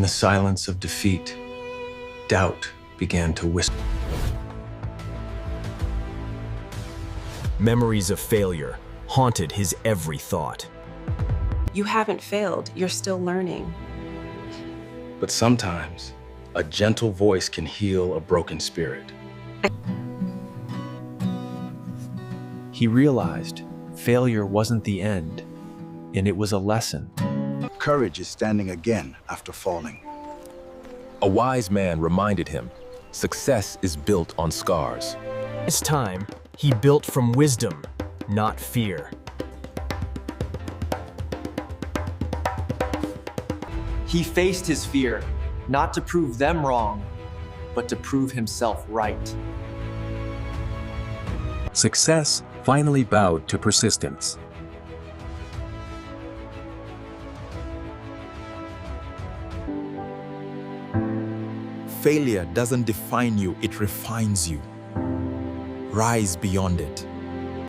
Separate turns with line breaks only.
the silence of defeat, doubt began to whisper.
Memories of failure haunted his every thought.
You haven't failed, you're still learning.
But sometimes, a gentle voice can heal a broken spirit.
He realized failure wasn't the end, and it was a lesson.
Courage is standing again after falling.
A wise man reminded him, success is built on scars.
This time, he built from wisdom, not fear.
He faced his fear, not to prove them wrong, but to prove himself right.
Success finally bowed to persistence.
Failure doesn't define you, it refines you. Rise beyond it.